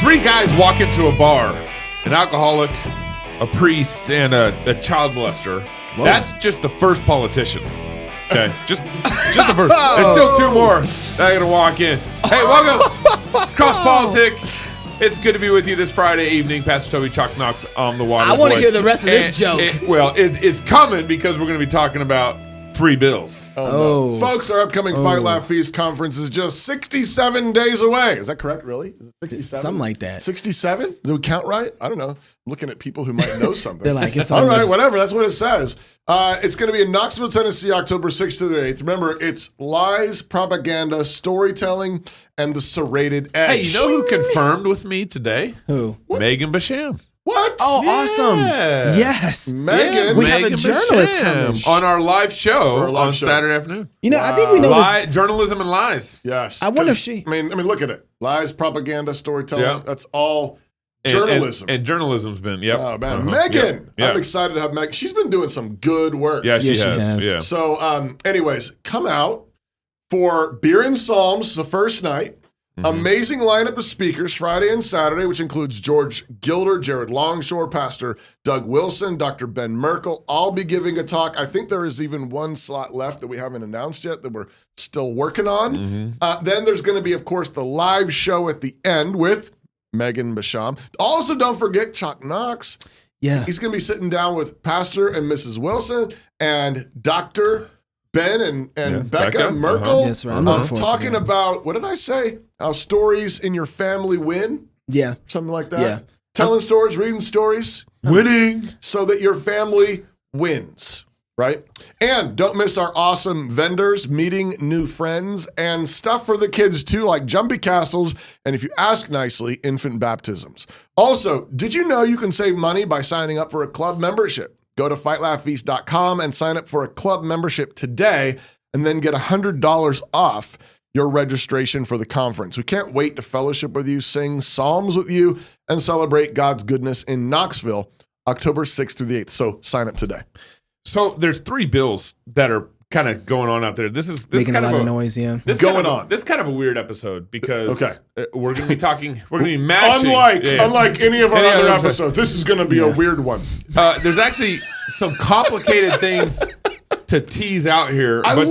Three guys walk into a bar, an alcoholic, a priest, and a child molester. Whoa. That's just the first politician. Okay, just the first. There's still two more that are gonna walk in. Hey, welcome to CrossPolitic. It's good to be with you this Friday evening. Pastor Toby Chuck Knox on the water. I want to hear the rest of this joke. It's coming because we're going to be talking about 3 bills. No. Folks, our upcoming Fight Laugh Feast conference is just 67 days away. Is that correct, really? Is it 67? Something like that. 67? Do we count right? I don't know. I'm looking at people who might know something. They're like, it's all right, whatever. That's what it says. It's going to be in Knoxville, Tennessee, October 6th to the 8th. Remember, it's lies, propaganda, storytelling, and the serrated edge. Hey, you know who confirmed with me today? Who? Megan Basham. What? Oh, awesome. Yes. Megan. We have a journalist coming. On our live show on Saturday afternoon. You know, I think we know this. Journalism and lies. Yes. I wonder if she... I mean, look at it. Lies, propaganda, storytelling. Yeah. That's all journalism. And journalism's been, Oh, man. Megan. Yeah. I'm excited to have Megan. She's been doing some good work. Yeah, she has. Yeah. So, anyways, come out for Beer and Psalms the first night. Mm-hmm. Amazing lineup of speakers Friday and Saturday, which includes George Gilder, Jared Longshore, Pastor Doug Wilson, Dr. Ben Merkel. I'll be giving a talk. I think there is even one slot left that we haven't announced yet that we're still working on. Mm-hmm. Then there's going to be, of course, the live show at the end with Megan Basham. Also, don't forget Chuck Knox. Yeah. He's going to be sitting down with Pastor and Mrs. Wilson and Dr. Ben and Becca Merkel. That's right. Talking about, what did I say? How stories in your family win? Yeah. Something like that? Yeah. Telling stories, reading stories, winning, so that your family wins, right? And don't miss our awesome vendors, meeting new friends, and stuff for the kids too, like jumpy castles, and if you ask nicely, infant baptisms. Also, did you know you can save money by signing up for a club membership? Go to fightlaughfeast.com and sign up for a club membership today and then get $100 off your registration for the conference. We can't wait to fellowship with you, sing psalms with you, and celebrate God's goodness in Knoxville, October 6th through the 8th. So sign up today. So there's 3 bills that are kind of going on out there. This is making kind a lot of noise, yeah. This is kind of a weird episode because we're going to be talking, we're going to be mashing. Unlike any of our other episodes, this is going to be a weird one. There's actually some complicated things to tease out here. But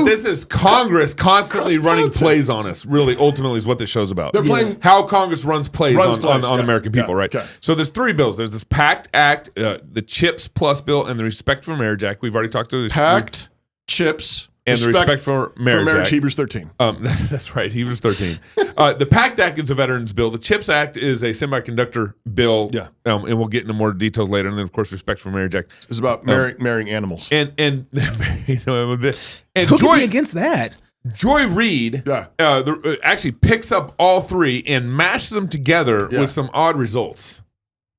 this is Congress constantly running plays on us, really, ultimately is what this show's about. They're playing how Congress runs plays on American people, right? Okay. So there's 3 bills. There's this PACT Act, the CHIPS Plus bill, and the Respect for Marriage Act. We've already talked to this. PACT, CHIPS, and the Respect for Marriage Act. Hebrews 13. That's right, Hebrews 13. The PACT Act is a veterans bill. The CHIPS Act is a semiconductor bill. Yeah. And we'll get into more details later. And then, of course, Respect for Marriage Act. It's about marrying animals. And who can be against that? Joy Reid actually picks up all 3 and mashes them together with some odd results.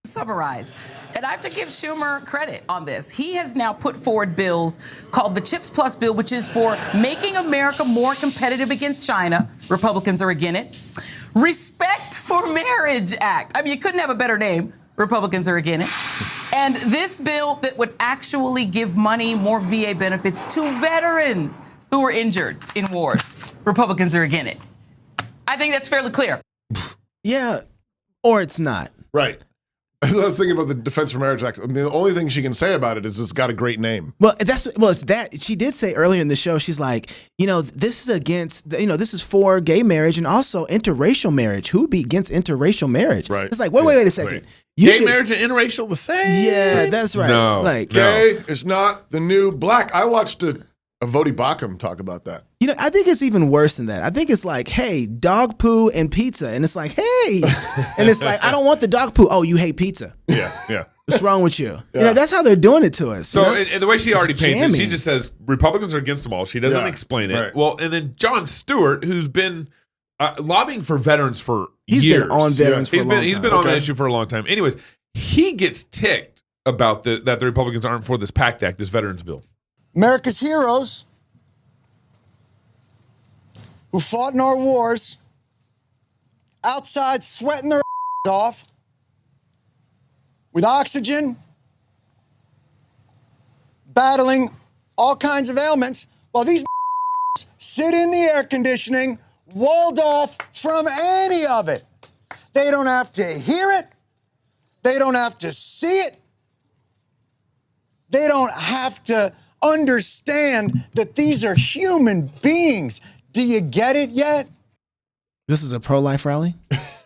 Summarize. And I have to give Schumer credit on this. He has now put forward bills called the CHIPS Plus bill, which is for making America more competitive against China. Republicans are against it. Respect for Marriage Act. I mean, you couldn't have a better name. Republicans are against it. And this bill that would actually give money, more VA benefits to veterans who were injured in wars. Republicans are against it. I think that's fairly clear. Yeah, or it's not. Right. I was thinking about the Defense for Marriage Act. I mean, the only thing she can say about it is it's got a great name. Well, it's that. She did say earlier in the show, she's like, this is against, this is for gay marriage and also interracial marriage. Who would be against interracial marriage? Right. It's like, wait a second. Gay marriage and interracial the same? Yeah, that's right. No. Gay is not the new black. I watched a Vodi Bakum talk about that. I think it's even worse than that. I think it's like, hey, dog poo and pizza. And it's like, hey. And it's like, I don't want the dog poo. Oh, you hate pizza. Yeah. What's wrong with you? Yeah. That's how they're doing it to us. So the way she already paints it, she just says Republicans are against them all. She doesn't explain it. Right. Well, and then Jon Stewart, who's been lobbying for veterans for years. He's been on veterans for a long time. He's been on the issue for a long time. Anyways, he gets ticked about that the Republicans aren't for this PACT Act, this veterans bill. America's heroes who fought in our wars outside sweating their off with oxygen, battling all kinds of ailments, while these sit in the air conditioning, walled off from any of it. They don't have to hear it. They don't have to see it. They don't have to understand that these are human beings. Do you get it yet? This is a pro-life rally?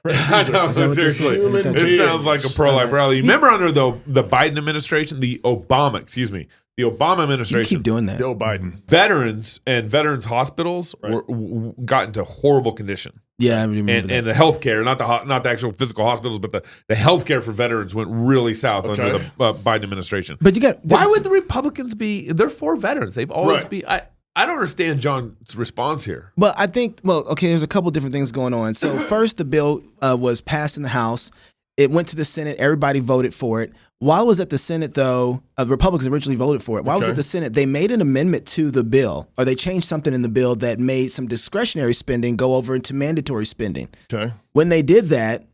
I know, seriously. It sounds like a pro-life rally. Remember under the Biden administration, the Obama administration. You keep doing that. Joe Biden. Veterans and veterans hospitals got into horrible condition. Yeah, I remember that. And the healthcare, not the actual physical hospitals, but the healthcare for veterans went really south under the Biden administration. But why would the Republicans be? They're for veterans. They've always been. I don't understand John's response here. Well, I think, there's a couple different things going on. So first, the bill was passed in the House. It went to the Senate. Everybody voted for it. While it was at the Senate, though, Republicans originally voted for it. While it was at the Senate, they made an amendment to the bill, or they changed something in the bill that made some discretionary spending go over into mandatory spending. Okay. When they did that,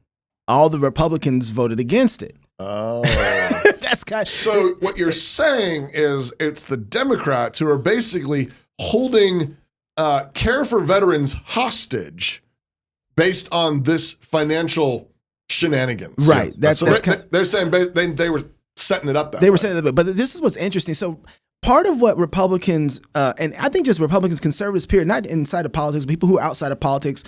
all the Republicans voted against it. Oh. So what you're saying is it's the Democrats who are basically holding care for veterans hostage based on this financial shenanigans. Right. They're saying they were setting it up that way. They were setting it up. But this is what's interesting. So part of what Republicans, and I think just Republicans, conservatives, period, not inside of politics, people who are outside of politics,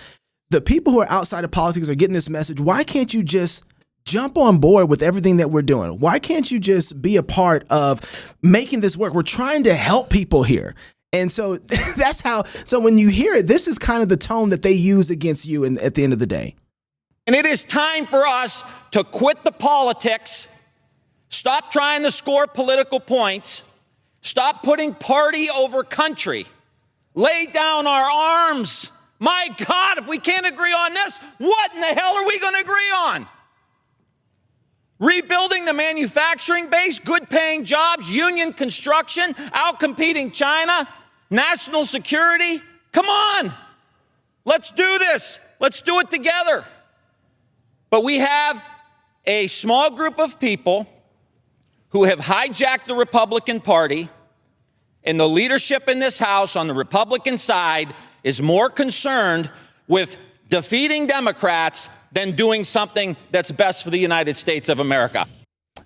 the people who are outside of politics are getting this message. Why can't you just jump on board with everything that we're doing? Why can't you just be a part of making this work? We're trying to help people here. And so that's how, so when you hear it, this is kind of the tone that they use against you at the end of the day. And it is time for us to quit the politics, stop trying to score political points, stop putting party over country, lay down our arms. My God, if we can't agree on this, what in the hell are we going to agree on? Rebuilding the manufacturing base, good-paying jobs, union construction, outcompeting China, national security. Come on, let's do this. Let's do it together. But we have a small group of people who have hijacked the Republican Party, and the leadership in this House on the Republican side is more concerned with defeating Democrats than doing something that's best for the United States of America.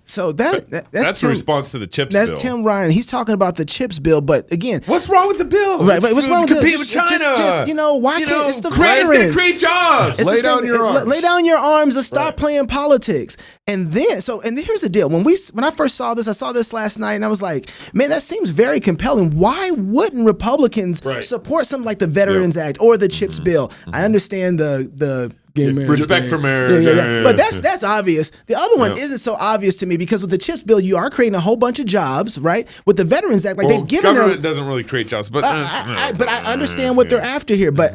So that's a response to the CHIPS bill. That's Tim Ryan. He's talking about the CHIPS bill, but again, what's wrong with the bill? Right, what's wrong with compete with China? Why can't it's the veterans? veterans? Create jobs. Lay down your arms. Lay down your arms and stop playing politics. And then, here's the deal. When I first saw this, I saw this last night, and I was like, man, that seems very compelling. Why wouldn't Republicans support something like the Veterans Act or the CHIPS bill? I understand the respect for marriage. But that's obvious. The other one isn't so obvious to me because with the CHIPS bill, you are creating a whole bunch of jobs, right? With the Veterans Act, they've given government doesn't really create jobs, but I understand what they're after here. But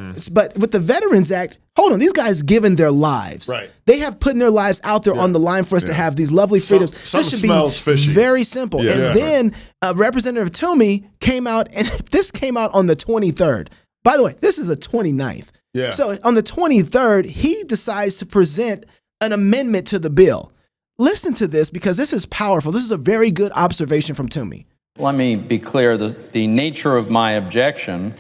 with the Veterans Act, hold on, these guys given their lives. Right. They have putting their lives out there on the line for us to have these lovely freedoms. Some this should smells be fishy. very simple. Yeah. And then Representative Toomey came out, and this came out on the 23rd. By the way, this is the 29th. Yeah. So on the 23rd, he decides to present an amendment to the bill. Listen to this because this is powerful. This is a very good observation from Toomey. Let me be clear. The nature of my objection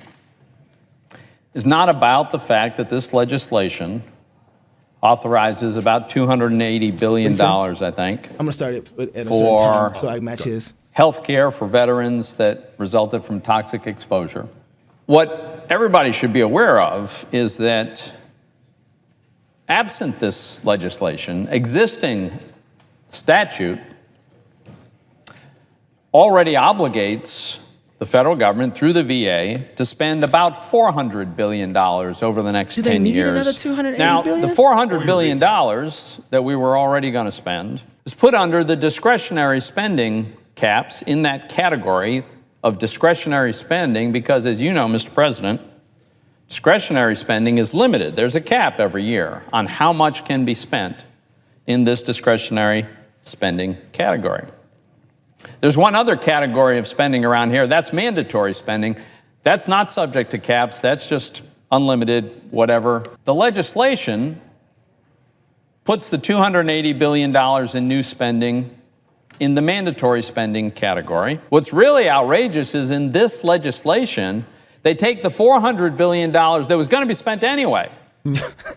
is not about the fact that this legislation authorizes about $280 billion, I think, I'm going to start it at a for certain time so I can match his. health care for veterans that resulted from toxic exposure. What everybody should be aware of is that absent this legislation, existing statute already obligates the federal government through the VA to spend about $400 billion over the next 10 years. Do they need another $280 now, billion? the $400 billion that we were already going to spend is put under the discretionary spending caps in that category of discretionary spending because, as you know, Mr. President, discretionary spending is limited. There's a cap every year on how much can be spent in this discretionary spending category. There's one other category of spending around here. That's mandatory spending. That's not subject to caps. That's just unlimited, whatever. The legislation puts the $280 billion in new spending in the mandatory spending category. What's really outrageous is in this legislation, they take the $400 billion that was going to be spent anyway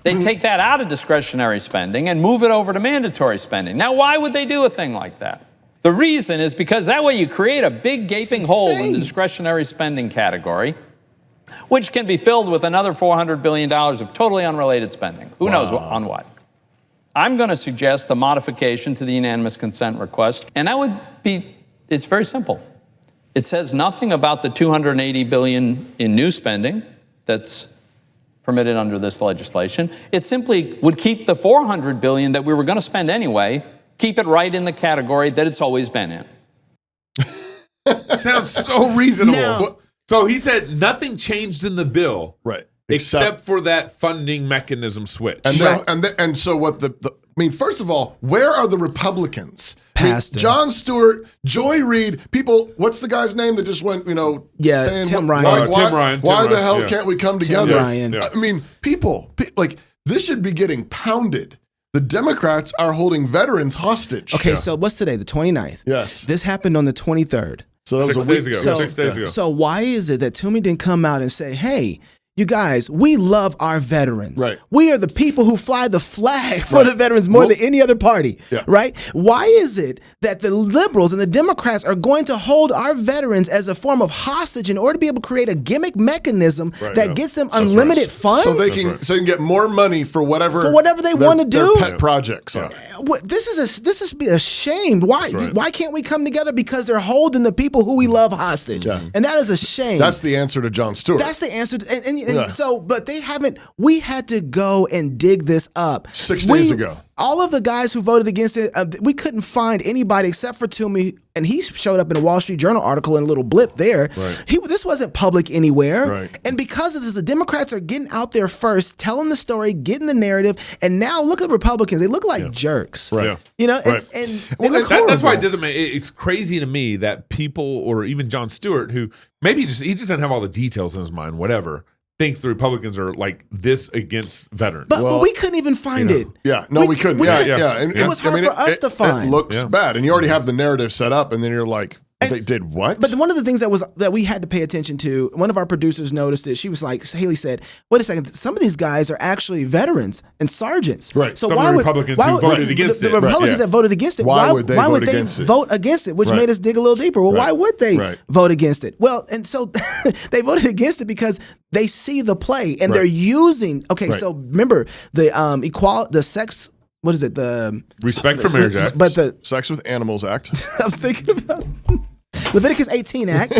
They take that out of discretionary spending and move it over to mandatory spending. Now, why would they do a thing like that? The reason is because that way you create a big gaping hole in the discretionary spending category, which can be filled with another $400 billion of totally unrelated spending. Who knows on what? I'm going to suggest the modification to the unanimous consent request, and that would be, it's very simple. It says nothing about the $280 billion in new spending that's permitted under this legislation. It simply would keep the $400 billion that we were going to spend anyway, keep it right in the category that it's always been in. Sounds so reasonable. Now- So he said nothing changed in the bill, Right. except for that funding mechanism switch. And so what I mean, first of all, where are the Republicans? Pastor. John Stewart, Joy Reid, people, what's the guy's name that just went, saying, Tim why, Ryan. why, Tim Ryan. why Tim the Ryan, hell yeah. can't we come Tim together? Ryan. Yeah. I mean, people, like, this should be getting pounded. The Democrats are holding veterans hostage. Okay, so what's today? The 29th. Yes. This happened on the 23rd. So that was 6 a week days ago. So- 6 days ago. So why is it that Toomey didn't come out and say, hey, you guys, we love our veterans. Right. We are the people who fly the flag for the veterans more than any other party. Yeah. Right? Why is it that the liberals and the Democrats are going to hold our veterans as a form of hostage in order to be able to create a gimmick mechanism that gets them unlimited funds? So they can get more money for whatever they want to do. their pet projects are. This is be ashamed. Why can't we come together? Because they're holding the people who we love hostage, and that is a shame. That's the answer to John Stewart. That's the answer. So, but they haven't. We had to go and dig this up 6 days ago. All of the guys who voted against it, we couldn't find anybody except for Toomey, and he showed up in a Wall Street Journal article in a little blip there. Right. This wasn't public anywhere. Right. And because of this, the Democrats are getting out there first, telling the story, getting the narrative, and now look at Republicans. They look like jerks. Right. Yeah. You know, Right. and Well, they look That's why it horrible. doesn't make it's crazy to me that people, or even John Stewart, who maybe he just doesn't have all the details in his mind, whatever, thinks the Republicans are like this against veterans. But we couldn't even find it. Yeah, no, we couldn't. Yeah. And It was hard for us to find. It looks bad, and you already have the narrative set up, and then you're like, they did what? But one of the things that we had to pay attention to, one of our producers noticed it. She was like, Haley said, "Wait a second, some of these guys are actually veterans and sergeants." Right. So Some of the Republicans who voted against the it. Republicans Right, that voted against it? Why would they vote they against it? vote against it? Which Right. made us dig a little deeper. Well, Right. why would they Right. vote against it? Well, and so they voted against it because they see the play and Right. they're using. Okay, Right. so remember the sex. What is it? The Respect for Marriage Act. But the Sex with Animals Act. I was thinking about Leviticus 18 Act.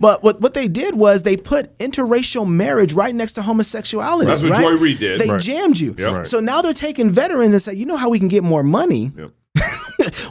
But what they did was they put interracial marriage right next to homosexuality. That's what right? Joy Reid did. They Right. jammed you. Yep. Right. So now they're taking veterans and say, you know how we can get more money? Yep.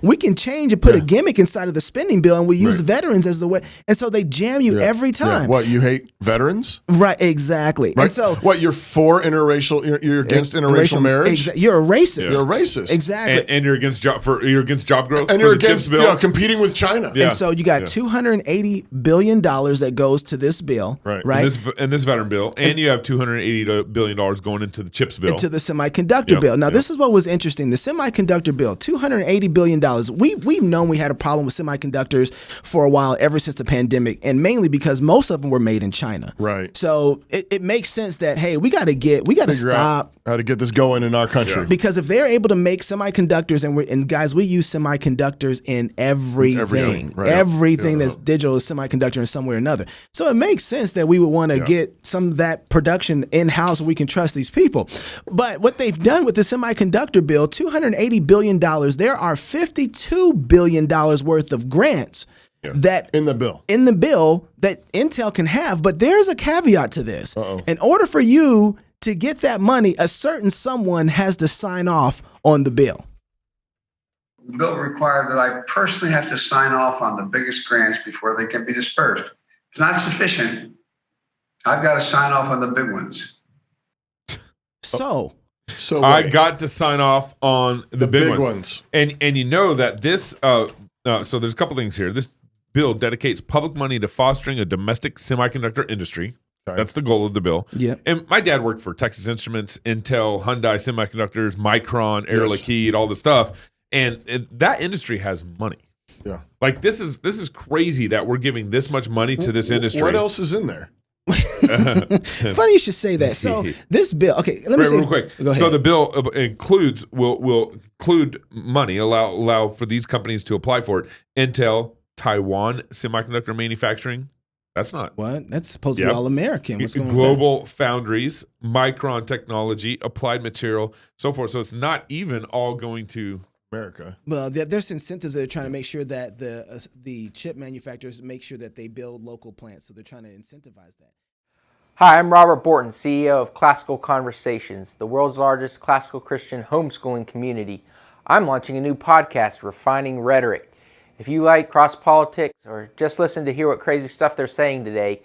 We can change and put a gimmick inside of the spending bill, and we use Right. veterans as the way. And so they jam you every time. Yeah. What, you hate veterans? Right, exactly. Right. And so What, you're for interracial? You're against interracial marriage? You're a racist. You're a racist. Exactly. And you're against job growth. And for you're the CHIPS against bill. competing with China. Yeah. And so you got $280 billion that goes to this bill, Right. right? And this veteran bill, and you have $280 billion going into the CHIPS bill. Into the semiconductor Yep, bill. Now, yep. this is what was interesting. The semiconductor bill, $280 billion. We've known we had a problem with semiconductors for a while, ever since the pandemic, and mainly because most of them were made in China. Right. So it makes sense that, hey, we got to Figure stop. out how to get this going in our country. Yeah. Because if they're able to make semiconductors, and guys, we use semiconductors in everything. Everything, right. Everything that's digital is semiconductor in some way or another. So it makes sense that we would want to get some of that production in-house so we can trust these people. But what they've done with the semiconductor bill, $280 billion, there are $52 billion worth of grants that In the bill. that Intel can have. But there's a caveat to this. In order for you to get that money, a certain someone has to sign off on the bill. The bill required that I personally have to sign off on the biggest grants before they can be dispersed. It's not sufficient. I've got to sign off on the big ones. So So I wait. got to sign off on the big big ones. ones. And you know that this so there's a couple things here. This bill dedicates public money to fostering a domestic semiconductor industry. Okay. That's the goal of the bill. Yep. And my dad worked for Texas Instruments, Intel, Hyundai Semiconductors, Micron, Air Liquide, all the stuff. And that industry has money. Yeah. Like this is crazy that we're giving this much money to this industry. What else is in there? Funny you should say that. So this bill, okay, let me say real quick. Go ahead. So the bill will include money, allow for these companies to apply for it. Intel, Taiwan Semiconductor Manufacturing. That's not what? That's supposed to be all American. What's going on? Global Foundries, Micron Technology, Applied Material, so forth. So it's not even all going to America. Well, there's incentives that are trying to make sure that the chip manufacturers make sure that they build local plants. So they're trying to incentivize that. Hi, I'm Robert Borton, CEO of Classical Conversations, the world's largest classical Christian homeschooling community. I'm launching a new podcast, Refining Rhetoric. If you like CrossPolitic or just listen to hear what crazy stuff they're saying today,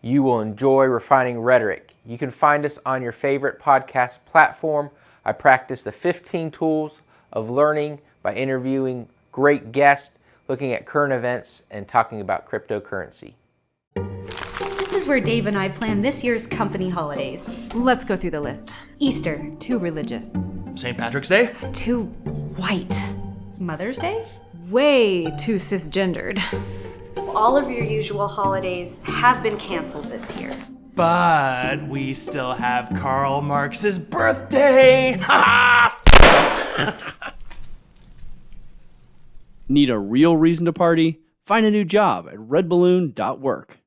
you will enjoy Refining Rhetoric. You can find us on your favorite podcast platform. I practice the 15 tools of learning by interviewing great guests, looking at current events, and talking about cryptocurrency. This is where Dave and I plan this year's company holidays. Let's go through the list. Easter. Too religious. St. Patrick's Day. Too white. Mother's Day. Way too cisgendered. All of your usual holidays have been canceled this year. But we still have Karl Marx's birthday! Need a real reason to party? Find a new job at redballoon.work.